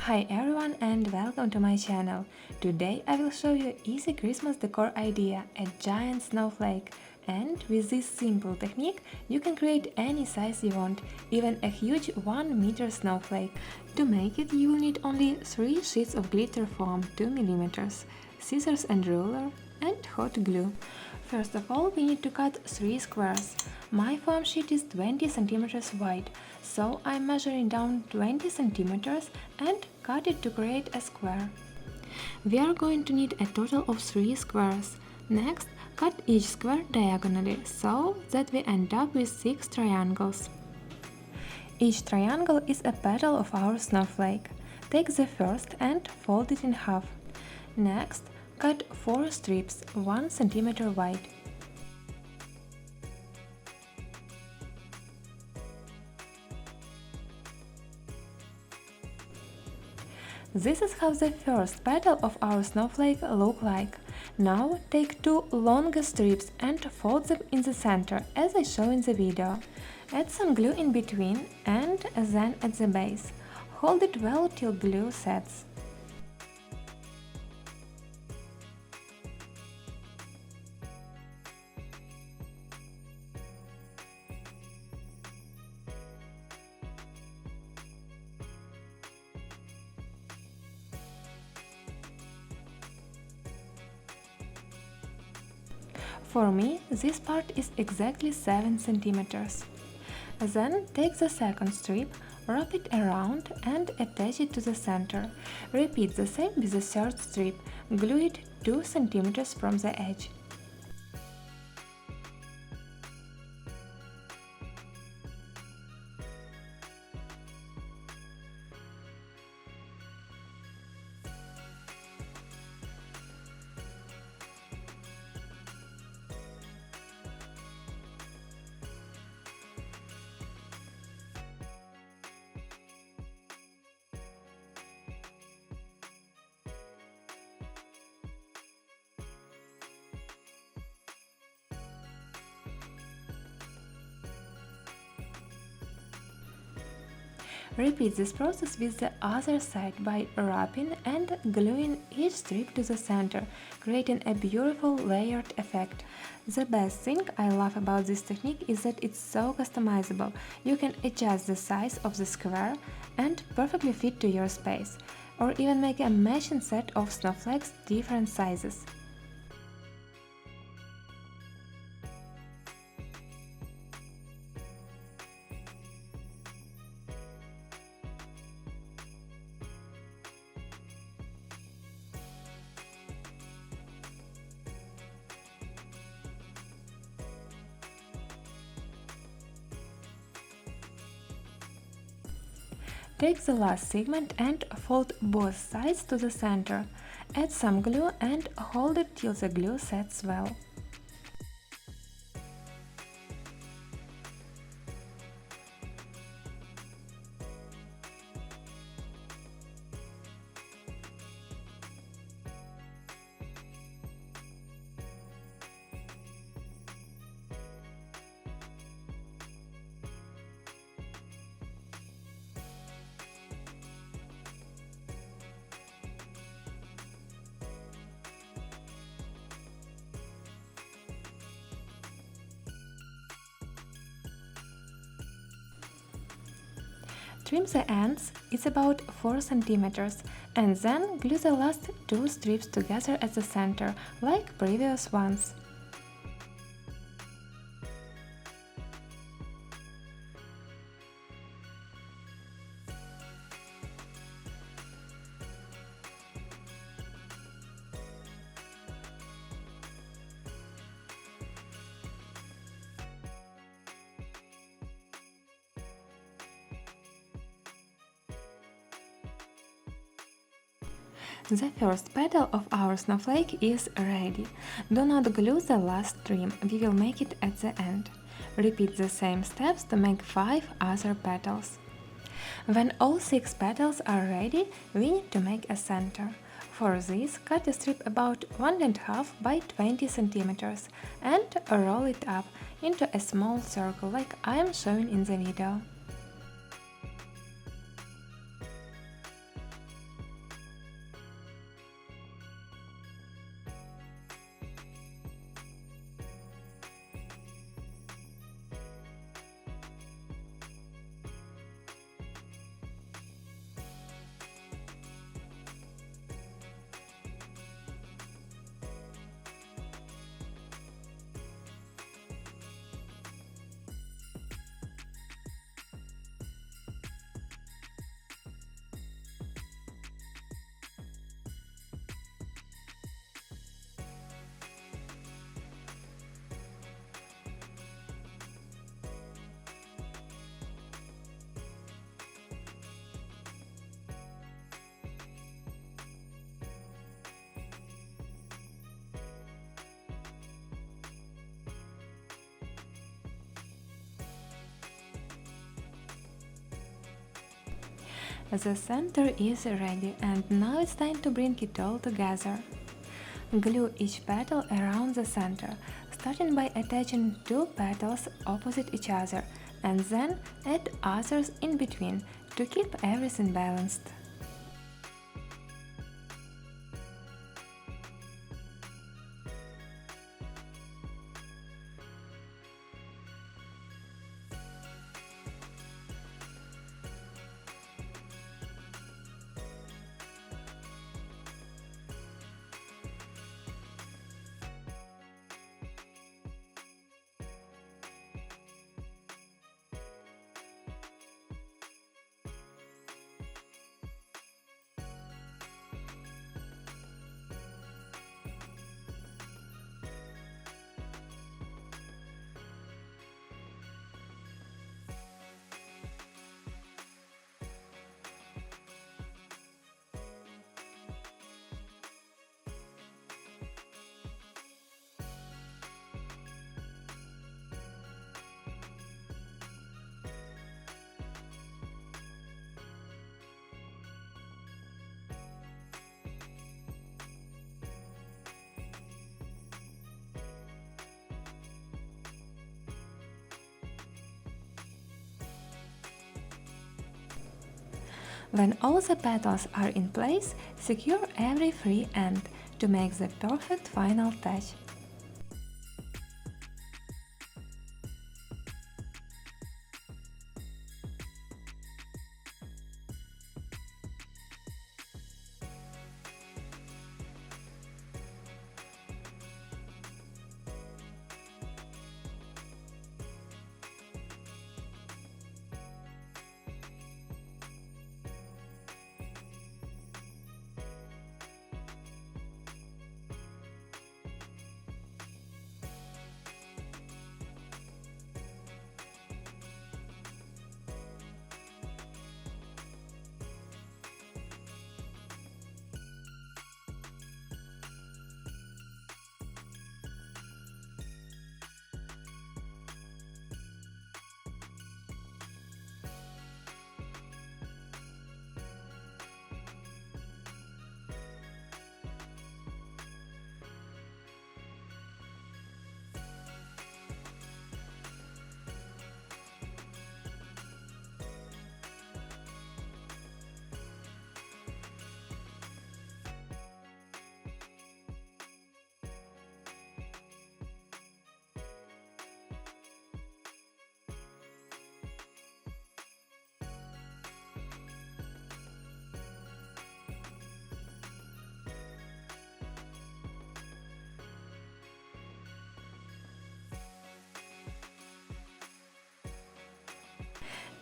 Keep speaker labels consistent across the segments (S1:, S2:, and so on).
S1: Hi everyone and welcome to my channel. Today I will show you easy Christmas decor idea, a giant snowflake. And with this simple technique you can create any size you want, even a huge 1-meter snowflake. To make it you will need only 3 sheets of glitter foam 2 mm, scissors and ruler, and hot glue. First of all, we need to cut 3 squares. My foam sheet is 20 cm wide, so I'm measuring down 20 cm and cut it to create a square. We are going to need a total of 3 squares. Next, cut each square diagonally, so that we end up with 6 triangles. Each triangle is a petal of our snowflake. Take the first and fold it in half. Next, cut 4 strips 1 cm wide. This is how the first petal of our snowflake look like. Now take 2 longer strips and fold them in the center, as I show in the video. Add some glue in between and then at the base. Hold it well till glue sets. For me, this part is exactly 7 cm. Then take the second strip, wrap it around and attach it to the center. Repeat the same with the third strip, glue it 2 cm from the edge. Repeat this process with the other side by wrapping and gluing each strip to the center, creating a beautiful layered effect. The best thing I love about this technique is that it's so customizable. You can adjust the size of the square and perfectly fit to your space, or even make a matching set of snowflakes different sizes. Take the last segment and fold both sides to the center. Add some glue and hold it till the glue sets well. Trim the ends, it's about 4 cm, and then glue the last 2 strips together at the center, like previous ones. The first petal of our snowflake is ready. Do not glue the last trim, we will make it at the end. Repeat the same steps to make 5 other petals. When all 6 petals are ready, we need to make a center. For this, cut a strip about 1.5 by 20 cm and roll it up into a small circle like I am showing in the video. The center is ready and now it's time to bring it all together. Glue each petal around the center, starting by attaching two petals opposite each other and then add others in between to keep everything balanced. When all the petals are in place, secure every free end to make the perfect final touch.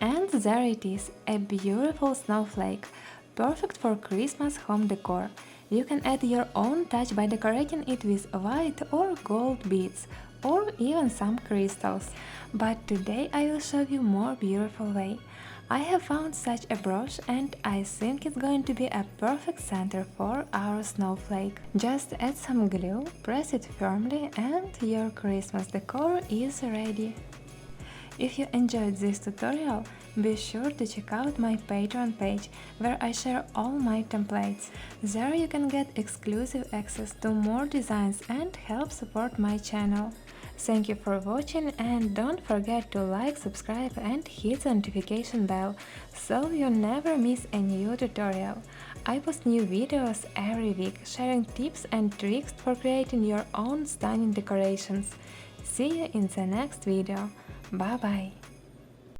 S1: And there it is, a beautiful snowflake, perfect for Christmas home decor. You can add your own touch by decorating it with white or gold beads, or even some crystals. But today I will show you more beautiful way. I have found such a brush and I think it's going to be a perfect center for our snowflake. Just add some glue, press it firmly and your Christmas decor is ready. If you enjoyed this tutorial, be sure to check out my Patreon page, where I share all my templates. There you can get exclusive access to more designs and help support my channel. Thank you for watching and don't forget to like, subscribe and hit the notification bell, so you never miss a new tutorial. I post new videos every week, sharing tips and tricks for creating your own stunning decorations. See you in the next video. Bye bye!